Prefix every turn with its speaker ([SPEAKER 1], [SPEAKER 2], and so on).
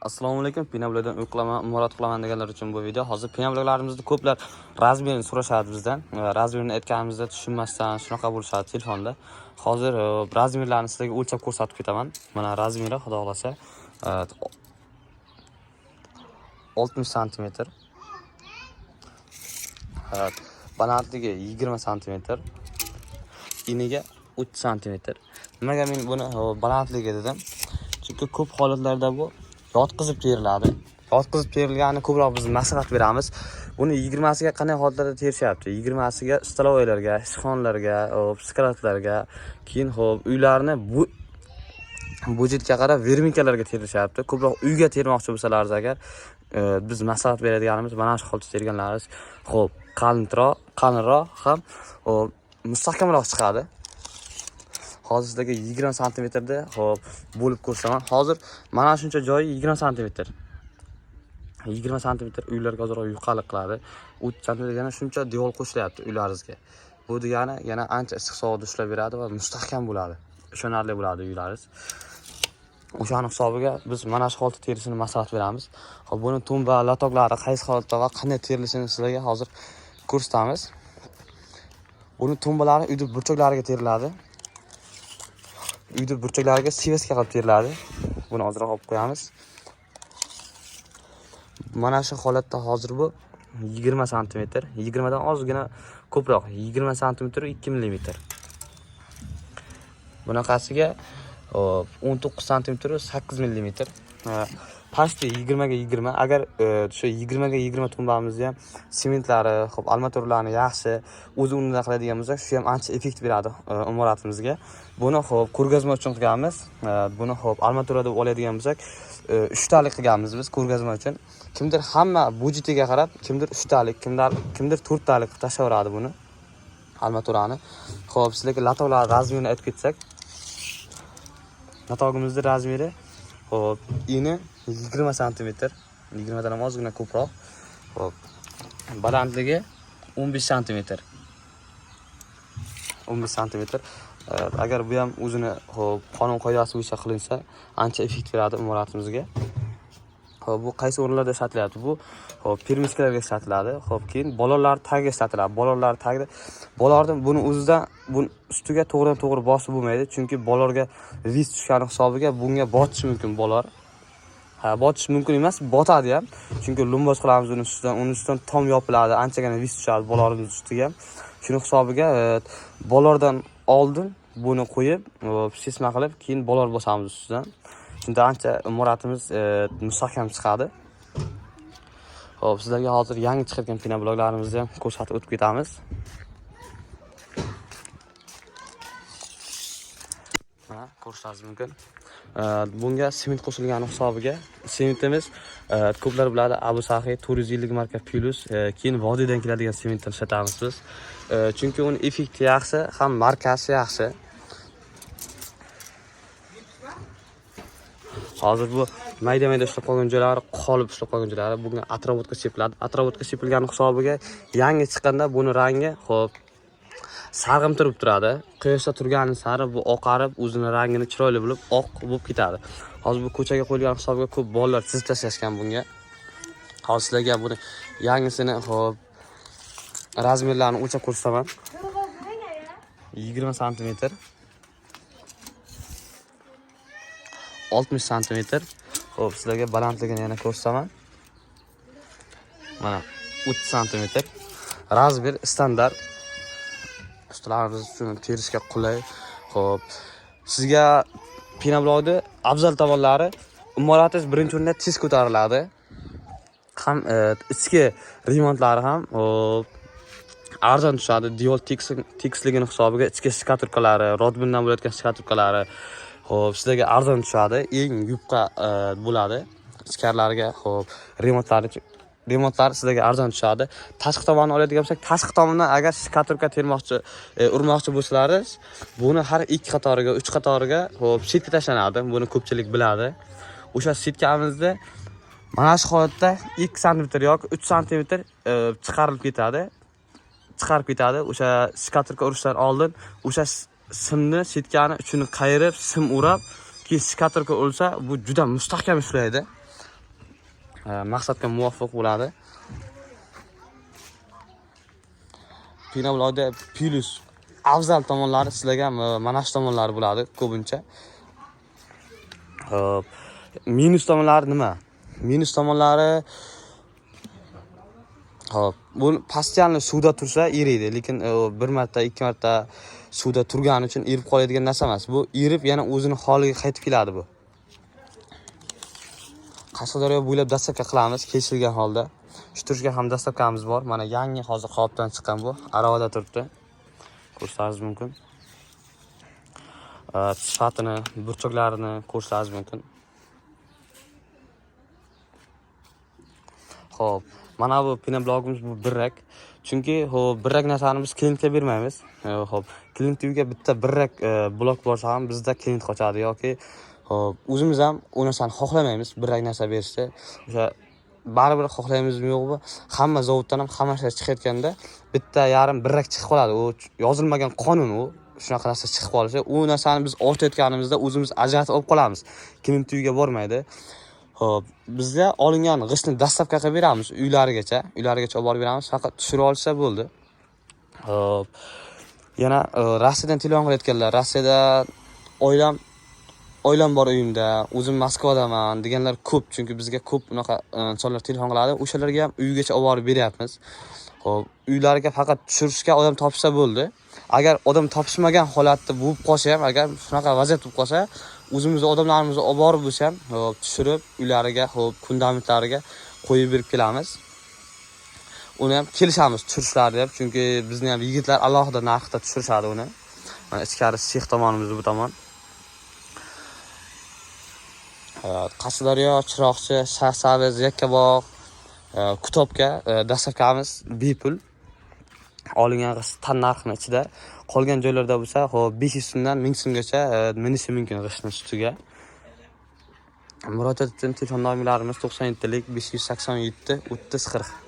[SPEAKER 1] Assalomu alaykum. Pinablokdan Murod qilaman deganlar uchun bu video. Hozir pinabloklarimizni ko'plar razmerini so'rashadi bizdan. Razmerini aytganimizda tushunmasdan shunaqa bo'lishadi telefonda. Hozir razmerlarni sizlarga o'lchab ko'rsatib ketaman. Mana razmeri, xudo xolasa 60 sm. Balandligi 20 sm. Eniga 3 sm. Nimaga men buni balandligi dedim? Chunki ko'p holatlarda bu yotqizib teriladi. Yotqizib terilganini ko'proq biz maslahat beramiz. Buni 20siga qanday holatlarda terishyapti? 20siga stolovoylarga, ishxonalarga, skratlarga, keyin uylarni bu budjetga qarab vermikalarga terishyapti. Ko'proq uyga termoqchi bo'lsalar agar biz maslahat beradiganimiz mana shu holatda terganlarimiz qalinroq ham mustahkamroq chiqadi. Hozir sizlarga 20 sm bo'lib ko'rsaman. Hozir mana shuncha joyi 20 sm. 20 sm uylarga ozroq yuqalik qiladi. 3 sm yana shuncha devor qo'shilyapti uylaringizga. Bu degani yana ancha issiq sovuqda ushlab beradi va mustahkam bo'ladi. Ishonarli bo'ladi uylaringiz. O'shaning hisobiga biz mana shu holatda terishini maslahat beramiz. Xo'p, buni tumba, latoklari qaysi holatda va qanday terilishini sizlarga hozir ko'rsatamiz. Buni tumbalari uyda burchaklariga teriladi. Uyda burchaklariga siveska qilib teriladi. Buni ozroq olib qo'yamiz. Mana shu holatda hozir bu 20 sm, 20 dan ozgina ko'proq, 20 sm 2 mm. Bunaqasiga 19 sm 8 mm. Pasti 20 ga 20. Agar shu 20 ga 20 tumbamizni ham sementlari, xo'p, armaturlarni yaxshi o'z o'rnida qiladigan bo'lsak, shu ham ancha effekt beradi imoratimizga. Buni xo'p, ko'rgazma uchun qilganmiz. Buni xo'p, armatura deb oladigan bo'lsak, 3 talik qilganmiz biz ko'rgazma uchun. Kimdir hamma budjetiga qarab, kimdir 3 talik, kimdir 4 talik tashlaveradi buni. Armaturani. Xo'p, sizlarga latoklar razmerini aytib ketsak, latogimizning razmeri xo'p, eni 20 sm, 20 dan ham ozgina ko'proq. Xo'p, balandligi 15 sm. 15 sm. Agar bu ham o'zini xo'p, qonun qoidasi bo'yicha qilinsa, ancha effekt beradi imoratimizga. Xo'p, bu qaysi o'rinlarda ishlatilyapti? Bu xo'p, permiskalarga ishlatiladi. Xo'p, keyin bolalar tagiga ishlatiladi. Bolalar tagida bolalardan buni o'zidan buni ustiga to'g'ri bosib bo'lmaydi, chunki bolalarga vis tushgani hisobiga bunga botishi mumkin bolalar. Botish mumkin emas, botadi ham. Chunki lumboz qilamiz uni ustidan tom yopiladi, anchagina vis tushadi bolalarimiz ustiga. Shuning hisobiga bolalardan oldin buni qo'yib, sesma qilib, keyin bolalar bosamiz ustidan. Shunda ancha imoratimiz mustahkam chiqadi. Xo'p, sizlarga hozir yangi chiqargan pinabloklarimizni ham ko'rsatib o'tib ketamiz. Mana ko'rishingiz mumkin. Bunga sement qo'shilgani hisobiga sementimiz ko'plar biladi, Abu Sahiy 450 marka Plus, keyin vodiydan keladigan sementni ishlatamiz biz. Chunki uning effekti yaxshi, ham markasi yaxshi. Hozir bu mayda ishlab qolgan joylari, qolib ishlab qolgan joylari bunga atrovotka sepiladi. Atrovotka sepilgani hisobiga yangi chiqqanda buni rangi xo'p sarg'imtirib turadi. Quyoshda turgani sari bu oqarib, o'zining rangini chiroyli bo'lib, oq bo'lib ketadi. Hozir bu ko'chaga qo'yilgan hisobiga ko'p bolalar chizib tashlashgan bunga. Hozir sizlarga buni yangisini xo'p razmerlarini o'lchab ko'rsataman. 20 sm, 60 sm. Xo'p, sizlarga balandligini yana ko'rsataman. Mana 3 sm. Razmer standart. Ustalarimiz uchun terishga qulay. Xo'p, sizga pinablokni afzal tomonlari imoratingiz birinchi o'rinda tez ko'tariladi. Ham ichki remontlari ham arzon tushadi. Diol teksligini hisobiga ichki shkaturkalari, rodbindan bo'layotgan shkaturkalari xo'p, sizlarga arzon tushadi. Eng yupqa bo'ladi. Ichkarilariga xo'p, remontlari sizlarga arzon tushadi. Tashqi tomonni oladigan bo'lsak, tashqi tomondan agar shkaturka termoqchi, urmoqchi bo'lsalaringiz, buni har 2 qatoriga, 3 qatoriga xo'p, setka tashlanadi. Buni ko'pchilik biladi. O'sha setkamizda mana shu holatda 2 sm yoki 3 sm chiqarib ketadi. O'sha shkaturka urishdan oldin o'sha simni, setkani uchini qayirib, sim o'rab, keyin shkaturka o'lsa, bu juda mustahkam ishlaydi. maqsadga muvofiq bo'ladi. Pinoblogda plus afzal tomonlari sizlarga mana shu tomonlari bo'ladi ko'pincha. Xo'p, minus tomonlari nima? Minus tomonlari hop, bu postoyanli suvda tursa eriydi, lekin bir marta, ikki marta suvda turgani uchun erib qoladigan narsa emas. Bu erib yana o'zini holiga qaytib keladi bu. Qashqadaryo bo'ylab dastavka qilamiz kesilgan holda. Shturishga ham dastavkamiz bor. Mana yangi hozir qolipdan chiqqan bu. Aravada turibdi. Ko'rishingiz mumkin. Sifatini, burchoklarini ko'rishingiz mumkin. Xo'p, mana bu pinoblogimiz bu birrak. Chunki xo'p, birrak narsani biz klientga bermaymiz. Xo'p, klient uyiga bitta birrak blok bo'lsa ham bizda klient qochadi yoki xo'p, o'zimiz ham u narsani xohlamaymiz, birrak narsa berishni. O'sha baribir xohlaymizmi yo'qmi? Hamma zavoddan ham hamma narsa chiqayotganda bitta yarim birrak chiqib qoladi. U yozilmagan qonun u. Shunaqa narsa chiqib qolishi, u narsani biz ortayotganimizda o'zimiz ajratib olib qolamiz. Klient uyiga bormaydi. Xo'p, bizga olingan g'ishtni dastavka qilib beramiz uylarigacha olib borib beramiz, faqat tushirib olsa bo'ldi. Xo'p, yana Rossiyadan telefon qilayotganlar, Rossiyada oilam bor uyimda, o'zim Moskvadaman deganlar ko'p, chunki bizga ko'p unaqa insonlar telefon qiladi. O'shalarga ham uyigacha olib borib beryapmiz. Xo'p, uylariga faqat tushirishga odam topsa bo'ldi. Agar odam topishmagan holatda bo'lib qolsa ham, agar shunaqa vaziyat bo'lib qolsa, o'zimizning odamlarimizni olib borib bo'lsa ham, tushirib uylariga, fundamentlariga qo'yib berib kelamiz. Uni ham kelishamiz tushirishlarni ham, chunki bizni ham yigitlar alohida narxda tushirishadi uni. Mana ichkari sex tomonimiz bu tomon. Qashqadaryo, Chiroqchi, Shahsabez, Yakkabog', Kutobga dastavkamiz bepul. Olingan g'isht tan narxini ichida. Qolgan joylarda bo'lsa, xo'p 500 so'mdan 1000 so'mgacha minishi mumkin g'ishtning ustiga. Murojaat uchun telefon nomerlarimiz 97 587 30 40.